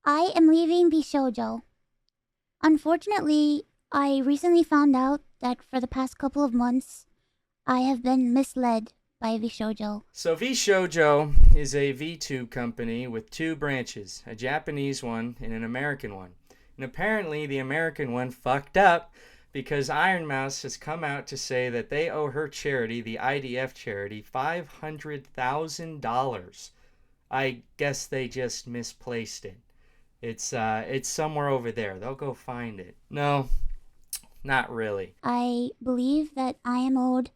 I am leaving VShojo. Unfortunately, I recently found out that for the past couple of months, I have been misled by VShojo. So VShojo is a VTube company with two branches, a Japanese one and an American one. And apparently the American one fucked up because Ironmouse has come out to say that they owe her charity, the IDF charity, $500,000. I guess they just misplaced it. It's somewhere over there. They'll go find it. No, not really. I believe that I am owed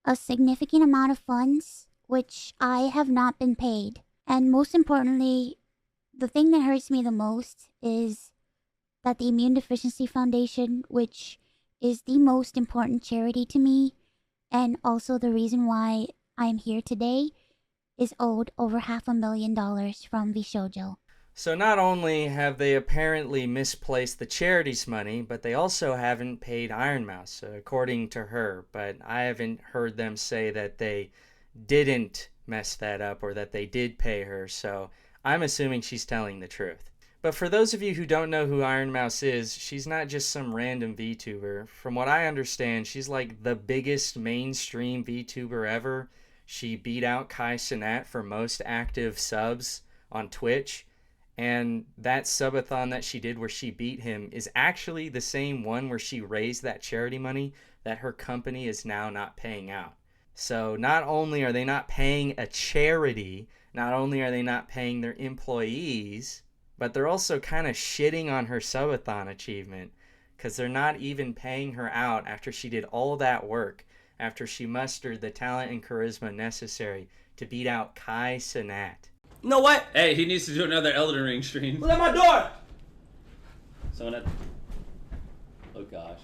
a significant amount of funds, which I have not been paid. And most importantly, the thing that hurts me the most is that the Immune Deficiency Foundation, which is the most important charity to me, and also the reason why I'm here today, is owed over $500,000 from VShojo. So not only have they apparently misplaced the charity's money, but they also haven't paid Ironmouse, according to her. But I haven't heard them say that they didn't mess that up or that they did pay her, so I'm assuming she's telling the truth. But for those of you who don't know who Ironmouse is, she's not just some random VTuber. From what I understand, she's like the biggest mainstream VTuber ever. She beat out Kai Cenat for most active subs on Twitch. And that subathon that she did where she beat him is actually the same one where she raised that charity money that her company is now not paying out. So not only are they not paying a charity, not only are they not paying their employees, but they're also kind of shitting on her subathon achievement because they're not even paying her out after she did all that work, after she mustered the talent and charisma necessary to beat out Kai Cenat. You know what? Hey, he needs to do another Elden Ring stream. Look at my door! Someone at... Oh gosh.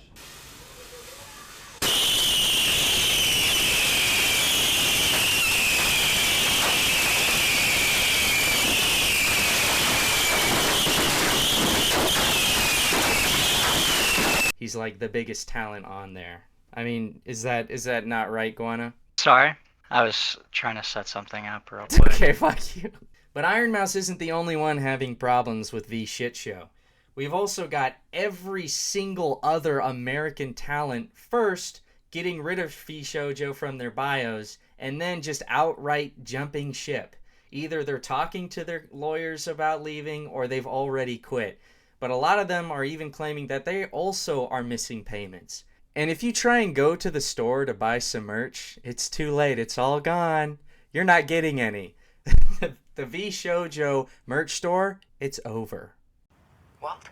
He's like the biggest talent on there. I mean, is that not right, Guana? Sorry, I was trying to set something up real It's quick. okay, fuck you. But Ironmouse isn't the only one having problems with VShojo. We've also got every single other American talent first getting rid of VShojo from their bios and then just outright jumping ship. Either they're talking to their lawyers about leaving or they've already quit. But a lot of them are even claiming that they also are missing payments. And if you try and go to the store to buy some merch, it's too late. It's all gone. You're not getting any. The VShojo merch store, it's over. Walt,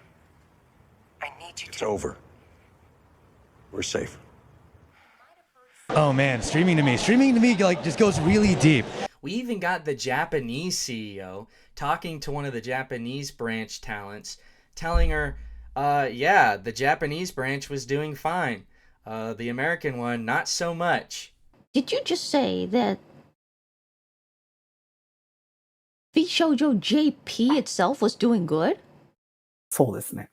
I need you to... It's over. We're safe. Oh man, streaming to me like just goes really deep. We even got the Japanese CEO talking to one of the Japanese branch talents, telling her, yeah, the Japanese branch was doing fine. The American one, not so much. Did you just say that VShojo JP itself was doing good? そうですね。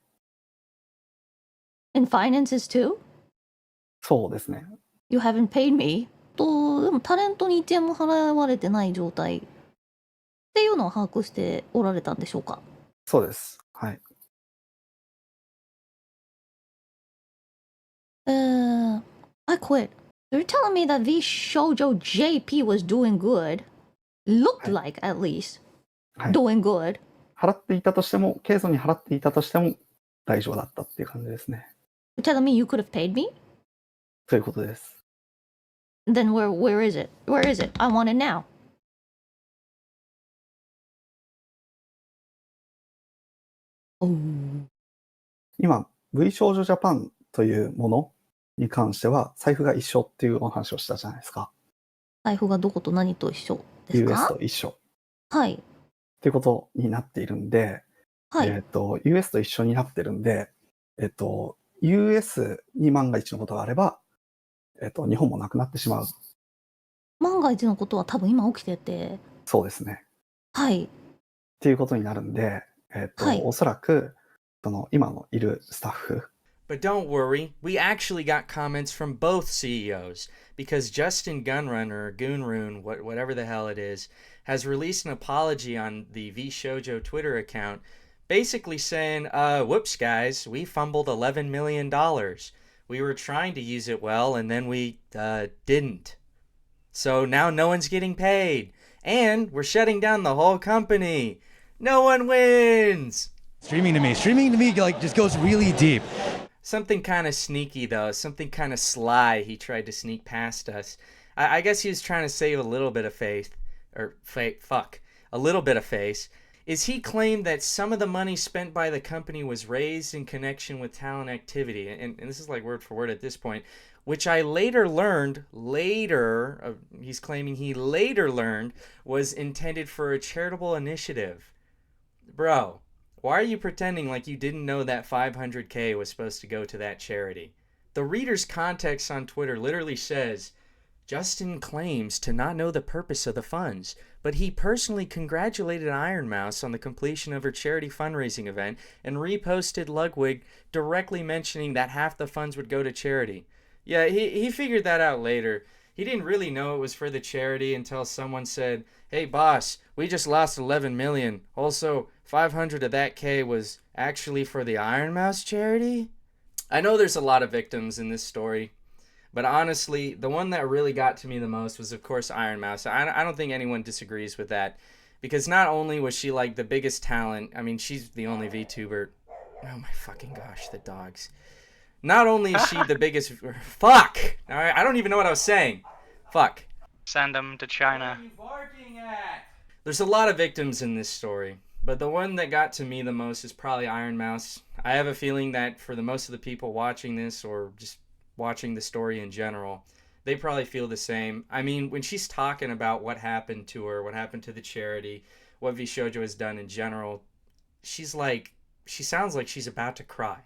In finances too? そうですね。 You haven't paid me? でもタレントに1円も払われてない状態っていうのを把握しておられたんでしょうか？そうです。はい。I quit. You're telling me that VShojo JP was doing good? Looked like, at least. はい。 Doing good. 払っていたとしても、ケイソンに払っていたとしても大丈夫だったっていう感じですね。You're telling me you could have paid me? ということです。Then where is it? Where is it? I want it now. 今、V 少女ジャパンというものに関しては、財布が一緒っていうお話をしたじゃないですか。財布がどこと何と一緒ですか？ US と一緒。はい。っていうことになっているんで、はい。US と一緒になってるんで、US に万が一のことがあれば、日本もなくなってしまう。万が一のことは多分今起きてて。そうですね。はい。っていうことになるんで、はい。おそらく、今のいるスタッフ。But don't worry, we actually got comments from both CEOs, because Justin Gunrunner, or Goonrune, whatever the hell it is, has released an apology on the VShojo Twitter account, basically saying, whoops, guys, we fumbled $11 million. We were trying to use it well, and then we didn't. So now no one's getting paid. And we're shutting down the whole company. No one wins. Streaming to me, like, just goes really deep. Something kind of sneaky, though. Something kind of sly he tried to sneak past us. I guess he was trying to save a little bit of face. A little bit of face. Is he claimed that some of the money spent by the company was raised in connection with talent activity. And this is like word for word at this point. Which I later learned, he's claiming he later learned, was intended for a charitable initiative. Bro, why are you pretending like you didn't know that $500K was supposed to go to that charity? The reader's context on Twitter literally says, Justin claims to not know the purpose of the funds, but he personally congratulated Ironmouse on the completion of her charity fundraising event and reposted Ludwig directly mentioning that half the funds would go to charity. Yeah, he figured that out later. He didn't really know it was for the charity until someone said, hey boss, we just lost 11 million. Also, 500 of that K was actually for the Ironmouse charity? I know there's a lot of victims in this story, but honestly, the one that really got to me the most was, of course, Ironmouse. I don't think anyone disagrees with that, because not only was she like the biggest talent, I mean, she's the only VTuber. Oh my fucking gosh, the dogs. Not only is she the biggest... Fuck! Alright, I don't even know what I was saying. Fuck. Send them to China. What are you barking at? There's a lot of victims in this story, but the one that got to me the most is probably Ironmouse. I have a feeling that for the most of the people watching this, or just watching the story in general, they probably feel the same. I mean, when she's talking about what happened to her, what happened to the charity, what VShojo has done in general, she sounds like she's about to cry.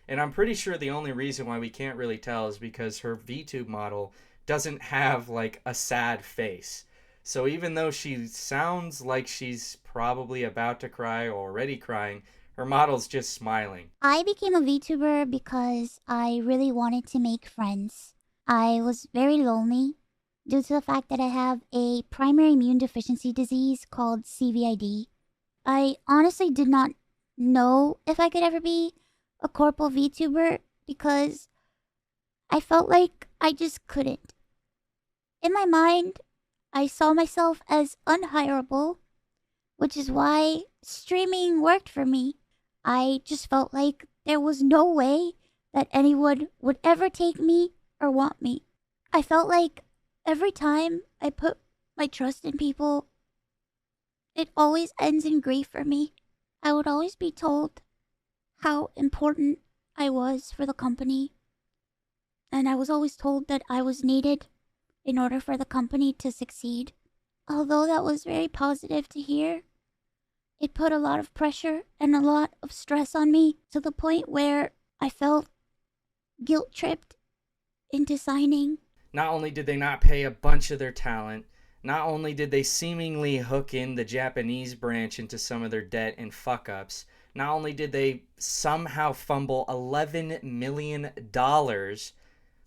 And I'm pretty sure the only reason why we can't really tell is because her VTube model doesn't have like a sad face. So even though she sounds like she's probably about to cry or already crying, her model's just smiling. I became a VTuber because I really wanted to make friends. I was very lonely due to the fact that I have a primary immune deficiency disease called CVID. I honestly did not know if I could ever be a corporal VTuber because I felt like I just couldn't. In my mind, I saw myself as unhireable, which is why streaming worked for me. I just felt like there was no way that anyone would ever take me or want me. I felt like every time I put my trust in people, it always ends in grief for me. I would always be told how important I was for the company, and I was always told that I was needed in order for the company to succeed. Although that was very positive to hear, it put a lot of pressure and a lot of stress on me to the point where I felt guilt-tripped into signing. Not only did they not pay a bunch of their talent, not only did they seemingly hook in the Japanese branch into some of their debt and fuck-ups, not only did they somehow fumble $11 million,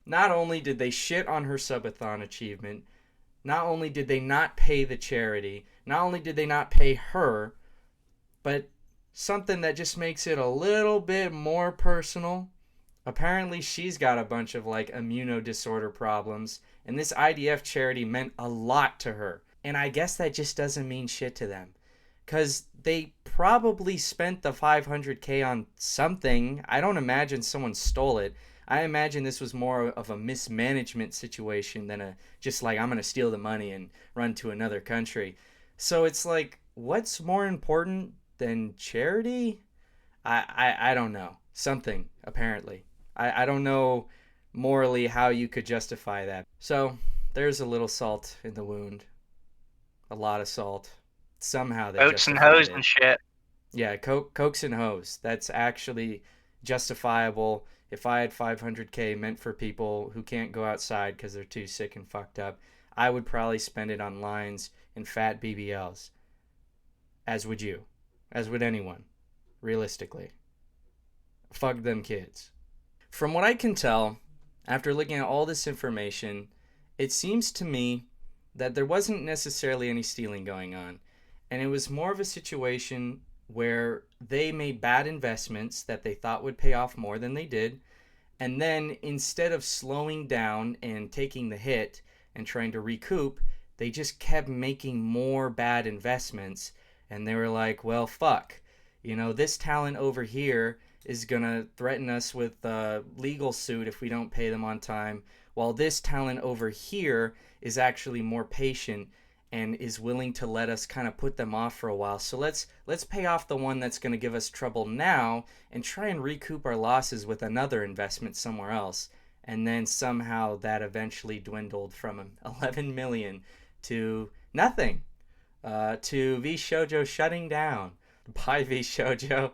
not only did they shit on her subathon achievement, not only did they not pay the charity, not only did they not pay her, but something that just makes it a little bit more personal. Apparently she's got a bunch of like immunodisorder problems, and this IDF charity meant a lot to her. And I guess that just doesn't mean shit to them, because they probably spent the $500K on something. I don't imagine someone stole it. I imagine this was more of a mismanagement situation than a just like, I'm going to steal the money and run to another country. So it's like, what's more important than charity? I don't know. Something, apparently. I don't know morally how you could justify that. So there's a little salt in the wound. A lot of salt. Somehow they Boats and justified hoes it. and shit. Yeah, cokes and hoes. That's actually justifiable. If I had 500K meant for people who can't go outside because they're too sick and fucked up, I would probably spend it on lines and fat BBLs. As would you. As would anyone. Realistically. Fuck them kids. From what I can tell, after looking at all this information, it seems to me that there wasn't necessarily any stealing going on. And it was more of a situation where they made bad investments that they thought would pay off more than they did. And then instead of slowing down and taking the hit and trying to recoup, they just kept making more bad investments. And they were like, well, fuck. You know, this talent over here is going to threaten us with a legal suit if we don't pay them on time, while this talent over here is actually more patient and is willing to let us kind of put them off for a while. So let's pay off the one that's going to give us trouble now and try and recoup our losses with another investment somewhere else. And then somehow that eventually dwindled from 11 million to nothing, to VShojo shutting down. Bye, VShojo.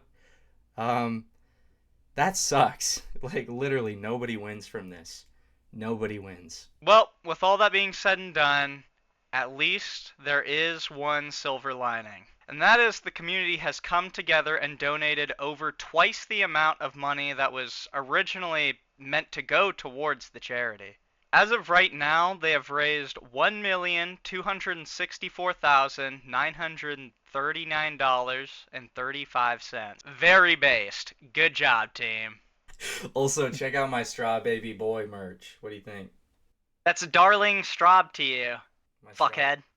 That sucks. Like, literally, nobody wins from this. Nobody wins. Well, with all that being said and done, at least there is one silver lining. And that is the community has come together and donated over twice the amount of money that was originally meant to go towards the charity. As of right now, they have raised $1,264,939.35. Very based. Good job, team. Also, check out my Straw Baby Boy merch. What do you think? That's a darling straw to you, My straw- fuckhead.